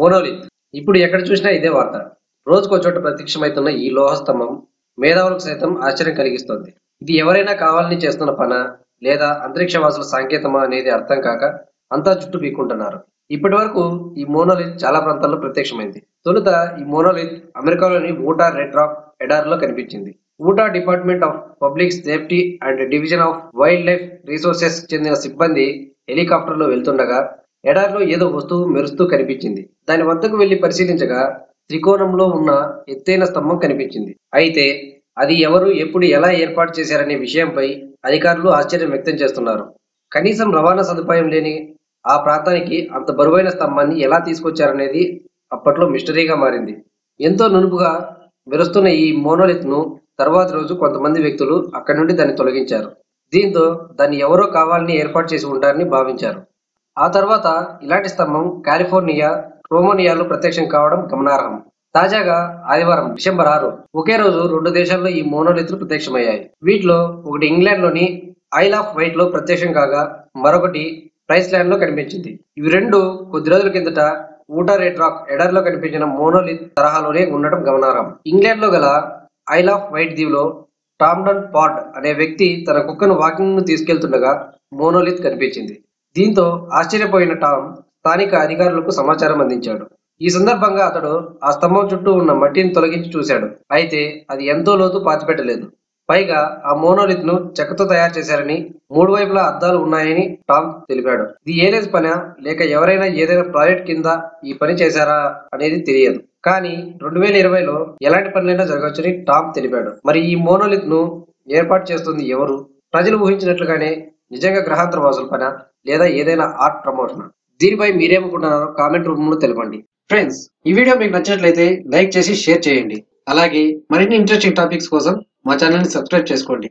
Monolith. ఇప్పుడు ఎక్కడ చూసినా ఇదే వార్త. రోజుకో చోట ప్రత్యక్షమవుతున్న ఈ లోహ స్తంభం మేధావులకు సైతం ఆశ్చర్యం కలిగిస్తోంది. ఇది ఎవరైనా కావాలని చేస్తున్న పనా, లేదా అంతరిక్షవాసుల సంకేతమా అనేది అర్థం కాక అంతా చుట్టూ పీక్కుంటున్నారు. ఇప్పటి వరకు ఈ మోనోలిత్ చాలా ప్రాంతాల్లో ప్రత్యక్షమైంది. తొలుత ఈ మోనోలిత్ అమెరికాలోని ఊటా రెడ్ రాక్ ఎడారిలో కనిపించింది. Utah department of public safety and division of wild life resources చెందిన సిబ్బంది హెలికాప్టర్లో వెళ్తుండగా ఎడారిలో ఏదో వస్తువు మెరుస్తూ కనిపించింది. దాని వద్దకు వెళ్లి పరిశీలించగా త్రికోణంలో ఉన్న ఎత్తైన స్తంభం కనిపించింది. అయితే అది ఎవరు, ఎప్పుడు, ఎలా ఏర్పాటు చేశారనే విషయంపై అధికారులు ఆశ్చర్యం వ్యక్తం చేస్తున్నారు. కనీసం రవాణా సదుపాయం లేని ఆ ప్రాంతానికి అంత బరువైన స్తంభాన్ని ఎలా తీసుకొచ్చారనేది అప్పట్లో మిస్టరీగా మారింది. ఎంతో నునుపుగా మెరుస్తున్న ఈ మోనోలిత్ ను తర్వాతి రోజు కొంతమంది వ్యక్తులు అక్కడి నుండి దాన్ని తొలగించారు. దీంతో దాన్ని ఎవరో కావాలని ఏర్పాటు చేసి ఉంటారని భావించారు. ఆ తర్వాత ఇలాంటి స్తంభం కాలిఫోర్నియా, రోమోనియాలో ప్రత్యక్షం కావడం గమనార్హం. తాజాగా ఆదివారం డిసెంబర్ 6 ఒకే రోజు 2 దేశాల్లో ఈ మోనోలిత్లు ప్రత్యక్షమయ్యాయి. వీటిలో ఒకటి ఇంగ్లాండ్లోని ఐల్ ఆఫ్ వైట్ లో ప్రత్యక్షం కాగా మరొకటి ప్రైస్లాండ్ లో కనిపించింది. ఇవి రెండు కొద్ది రోజుల కిందట ఊటా రెడ్ రాక్ ఎడారిలో కనిపించిన మోనోలిత్ తరహాలోనే ఉండటం గమనార్హం. ఇంగ్లాండ్ లో గల ఐల్ ఆఫ్ వైట్ దీవిలో టామ్డన్ పాడ్ అనే వ్యక్తి తన కుక్కను వాకింగ్ ను తీసుకెళ్తుండగా మోనోలిత్ కనిపించింది. దీంతో ఆశ్చర్యపోయిన టామ్ స్థానిక అధికారులకు సమాచారం అందించాడు. ఈ సందర్భంగా అతడు ఆ స్తంభం చుట్టూ ఉన్న మట్టిని తొలగించి చూశాడు. అయితే అది ఎంతో లోతు పాతిపెట్టలేదు. పైగా ఆ మోనోలిత్ ను చెక్కతో తయారు చేశారని, 3 వైపులా అద్దాలు ఉన్నాయని టామ్ తెలిపాడు. ఇది ఏలియన్స్ పనా, లేక ఎవరైనా ఏదైనా ప్రాజెక్ట్ కింద ఈ పని చేశారా అనేది తెలియదు. కానీ 2020లో ఎలాంటి పనులైనా జరగవచ్చని టామ్ తెలిపాడు. మరి ఈ మోనోలిత్ ను ఏర్పాటు చేస్తుంది ఎవరు? ప్రజలు ఊహించినట్లుగానే నిజంగా గ్రహాంతర వాసుల పనా, లేదా ఏదైనా ఆర్ట్ ప్రమోషన్? దీనిపై మీరేమనుకుంటున్నారో కామెంట్ రూపంలో తెలపండి. ఫ్రెండ్స్, ఈ వీడియో మీకు నచ్చినట్లయితే లైక్ చేసి షేర్ చేయండి. అలాగే మరిన్ని ఇంట్రెస్టింగ్ టాపిక్స్ కోసం మా ఛానల్ ని సబ్స్క్రైబ్ చేసుకోండి.